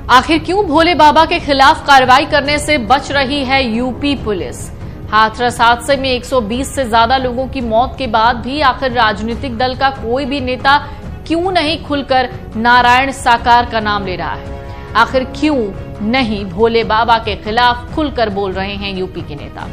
आखिर क्यों भोले बाबा के खिलाफ कार्रवाई करने से बच रही है यूपी पुलिस? हाथरस हादसे में 120 से ज्यादा लोगों की मौत के बाद भी आखिर राजनीतिक दल का कोई भी नेता क्यों नहीं खुलकर नारायण साकार का नाम ले रहा है? आखिर क्यों नहीं भोले बाबा के खिलाफ खुलकर बोल रहे हैं यूपी के नेता?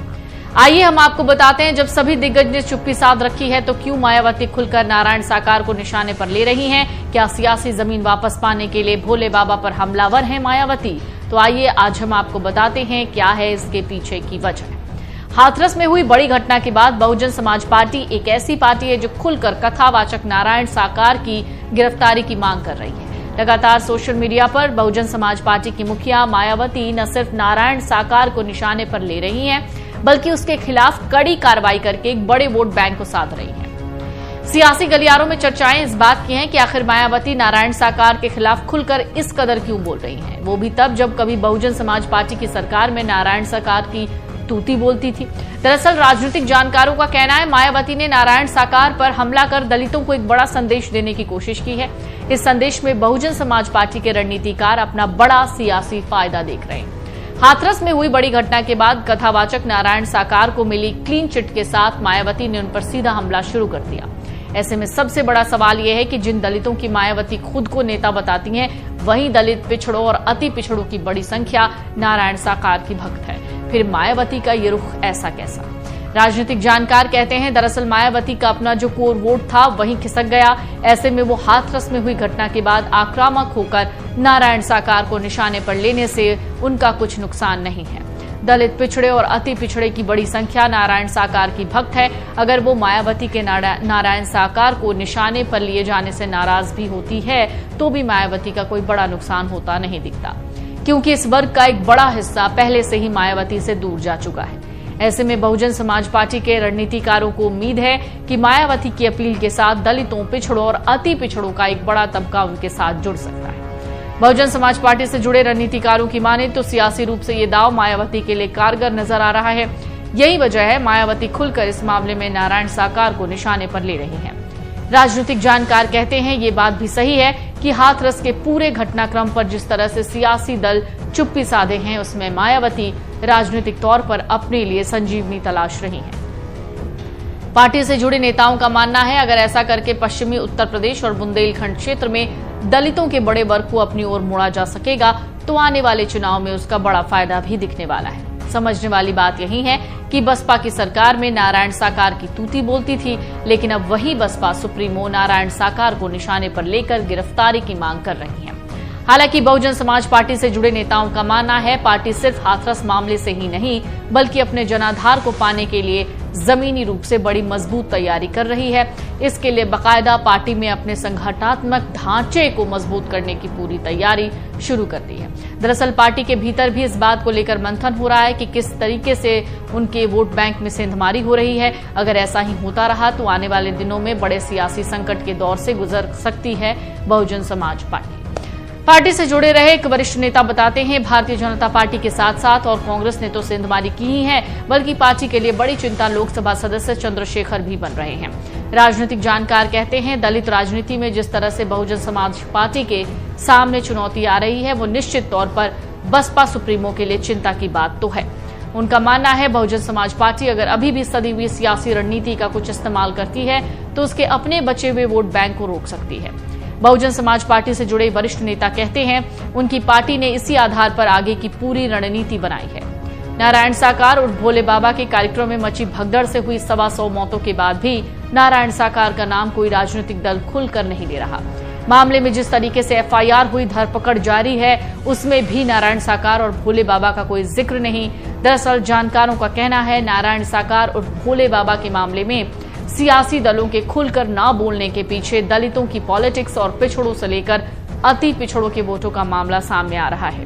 आइए हम आपको बताते हैं, जब सभी दिग्गज ने चुप्पी साध रखी है तो क्यों मायावती खुलकर नारायण साकार को निशाने पर ले रही हैं? क्या सियासी जमीन वापस पाने के लिए भोले बाबा पर हमलावर है मायावती? तो आइए आज हम आपको बताते हैं क्या है इसके पीछे की वजह। हाथरस में हुई बड़ी घटना के बाद बहुजन समाज पार्टी एक ऐसी पार्टी है जो खुलकर कथावाचक नारायण साकार की गिरफ्तारी की मांग कर रही है। लगातार सोशल मीडिया पर बहुजन समाज पार्टी की मुखिया मायावती न सिर्फ नारायण साकार को निशाने पर ले रही हैं, बल्कि उसके खिलाफ कड़ी कार्रवाई करके एक बड़े वोट बैंक को साध रही हैं। सियासी गलियारों में चर्चाएं इस बात की हैं कि आखिर मायावती नारायण साकार के खिलाफ खुलकर इस कदर क्यों बोल रही हैं, वो भी तब जब कभी बहुजन समाज पार्टी की सरकार में नारायण साकार की तूती बोलती थी। दरअसल राजनीतिक जानकारों का कहना है मायावती ने नारायण साकार पर हमला कर दलितों को एक बड़ा संदेश देने की कोशिश की है। इस संदेश में बहुजन समाज पार्टी के रणनीतिकार अपना बड़ा सियासी फायदा देख रहे हैं। हाथरस में हुई बड़ी घटना के बाद कथावाचक नारायण साकार को मिली क्लीन चिट के साथ मायावती ने उन पर सीधा हमला शुरू कर दिया। ऐसे में सबसे बड़ा सवाल यह है कि जिन दलितों की मायावती खुद को नेता बताती हैं, वहीं दलित, पिछड़ों और अति पिछड़ों की बड़ी संख्या नारायण साकार की भक्त है। फिर मायावती का ये रुख ऐसा कैसा? राजनीतिक जानकार कहते हैं दरअसल मायावती का अपना जो कोर वोट था वहीं खिसक गया। ऐसे में वो हाथरस में हुई घटना के बाद आक्रामक होकर नारायण साकार को निशाने पर लेने से उनका कुछ नुकसान नहीं है। दलित, पिछड़े और अति पिछड़े की बड़ी संख्या नारायण साकार की भक्त है। अगर वो मायावती के नारायण साकार को निशाने पर लिए जाने से नाराज भी होती है तो भी मायावती का कोई बड़ा नुकसान होता नहीं दिखता, क्योंकि इस वर्ग का एक बड़ा हिस्सा पहले से ही मायावती से दूर जा चुका है। ऐसे में बहुजन समाज पार्टी के रणनीतिकारों को उम्मीद है कि मायावती की अपील के साथ दलितों, पिछड़ों और अति पिछड़ों का एक बड़ा तबका उनके साथ जुड़ सकता है। बहुजन समाज पार्टी से जुड़े रणनीतिकारों की माने तो सियासी रूप से ये दांव मायावती के लिए कारगर नजर आ रहा है। यही वजह है मायावती खुलकर इस मामले में नारायण साकार को निशाने पर ले रही है। राजनीतिक जानकार कहते हैं ये बात भी सही है कि हाथरस के पूरे घटनाक्रम पर जिस तरह से सियासी दल चुप्पी साधे हैं, उसमें मायावती राजनीतिक तौर पर अपने लिए संजीवनी तलाश रही हैं। पार्टी से जुड़े नेताओं का मानना है अगर ऐसा करके पश्चिमी उत्तर प्रदेश और बुंदेलखंड क्षेत्र में दलितों के बड़े वर्ग को अपनी ओर मोड़ा जा सकेगा तो आने वाले चुनाव में उसका बड़ा फायदा भी दिखने वाला है। समझने वाली बात यही है कि बसपा की सरकार में नारायण साकार की तूती बोलती थी, लेकिन अब वही बसपा सुप्रीमो नारायण साकार को निशाने पर लेकर गिरफ्तारी की मांग कर रही है। हालांकि बहुजन समाज पार्टी से जुड़े नेताओं का मानना है पार्टी सिर्फ हाथरस मामले से ही नहीं बल्कि अपने जनाधार को पाने के लिए जमीनी रूप से बड़ी मजबूत तैयारी कर रही है। इसके लिए बाकायदा पार्टी में अपने संगठनात्मक ढांचे को मजबूत करने की पूरी तैयारी शुरू कर दी है। दरअसल पार्टी के भीतर भी इस बात को लेकर मंथन हो रहा है कि किस तरीके से उनके वोट बैंक में सेंधमारी हो रही है। अगर ऐसा ही होता रहा तो आने वाले दिनों में बड़े सियासी संकट के दौर से गुजर सकती है बहुजन समाज पार्टी। पार्टी से जुड़े रहे एक वरिष्ठ नेता बताते हैं भारतीय जनता पार्टी के साथ साथ और कांग्रेस ने तो सेंधमारी की ही है, बल्कि पार्टी के लिए बड़ी चिंता लोकसभा सदस्य चंद्रशेखर भी बन रहे हैं। राजनीतिक जानकार कहते हैं दलित राजनीति में जिस तरह से बहुजन समाज पार्टी के सामने चुनौती आ रही है वो निश्चित तौर पर बसपा सुप्रीमो के लिए चिंता की बात तो है। उनका मानना है बहुजन समाज पार्टी अगर अभी भी सदी हुई सियासी रणनीति का कुछ इस्तेमाल करती है तो उसके अपने बचे हुए वोट बैंक को रोक सकती है। बहुजन समाज पार्टी से जुड़े वरिष्ठ नेता कहते हैं उनकी पार्टी ने इसी आधार पर आगे की पूरी रणनीति बनाई है। नारायण साकार और भोले बाबा के कार्यक्रम में मची भगदड़ से हुई 125 मौतों के बाद भी नारायण साकार का नाम कोई राजनीतिक दल खुलकर नहीं ले रहा। मामले में जिस तरीके से एफआईआर हुई, धरपकड़ जारी है, उसमें भी नारायण साकार और भोले बाबा का कोई जिक्र नहीं। दरअसल जानकारों का कहना है नारायण साकार और भोले बाबा के मामले में सियासी दलों के खुलकर ना बोलने के पीछे दलितों की पॉलिटिक्स और पिछड़ों से लेकर अति पिछड़ों के वोटों का मामला सामने आ रहा है।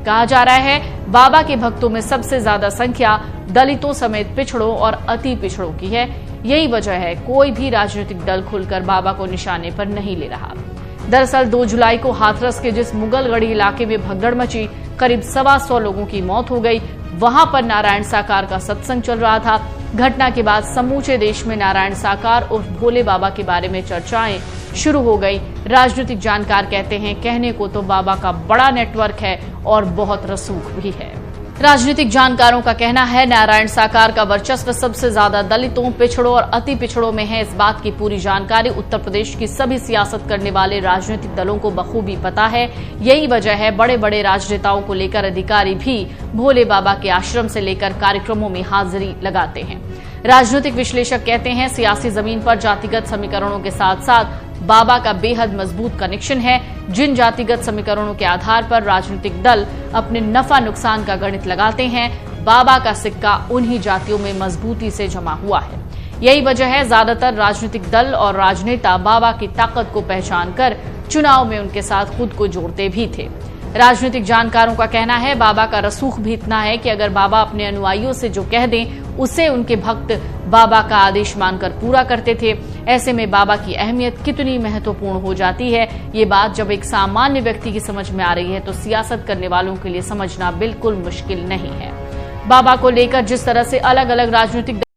कहा जा रहा है बाबा के भक्तों में सबसे ज्यादा संख्या दलितों समेत पिछड़ों और अति पिछड़ों की है। यही वजह है कोई भी राजनीतिक दल खुलकर बाबा को निशाने पर नहीं ले रहा। दरअसल 2 जुलाई को हाथरस के जिस मुगलगढ़ी इलाके में भगदड़ मची, करीब 125 लोगों की मौत हो गई। वहां पर नारायण साकार का सत्संग चल रहा था। घटना के बाद समूचे देश में नारायण साकार और भोले बाबा के बारे में चर्चाएं शुरू हो गई। राजनीतिक जानकार कहते हैं, कहने को तो बाबा का बड़ा नेटवर्क है और बहुत रसूख भी है। राजनीतिक जानकारों का कहना है, नारायण साकार का वर्चस्व सबसे ज्यादा दलितों, पिछड़ों और अति पिछड़ों में है। इस बात की पूरी जानकारी उत्तर प्रदेश की सभी सियासत करने वाले राजनीतिक दलों को बखूबी पता है। यही वजह है बड़े बड़े राजनेताओं को लेकर अधिकारी भी भोले बाबा के आश्रम से लेकर कार्यक्रमों में हाजिरी लगाते हैं। राजनीतिक विश्लेषक कहते हैं, सियासी जमीन पर जातिगत समीकरणों के साथ साथ बाबा का बेहद मजबूत कनेक्शन है। जिन जातिगत समीकरणों के आधार पर राजनीतिक दल अपने नफा नुकसान का गणित लगाते हैं, बाबा का सिक्का उन्हीं जातियों में मजबूती से जमा हुआ है। यही वजह है ज्यादातर राजनीतिक दल और राजनेता बाबा की ताकत को पहचान कर चुनाव में उनके साथ खुद को जोड़ते भी थे। राजनीतिक जानकारों का कहना है, बाबा का रसूख भी इतना है कि अगर बाबा अपने अनुयायियों से जो कह दें उसे उनके भक्त बाबा का आदेश मानकर पूरा करते थे। ऐसे में बाबा की अहमियत कितनी महत्वपूर्ण हो जाती है, ये बात जब एक सामान्य व्यक्ति की समझ में आ रही है तो सियासत करने वालों के लिए समझना बिल्कुल मुश्किल नहीं है। बाबा को लेकर जिस तरह से अलग अलग राजनीतिक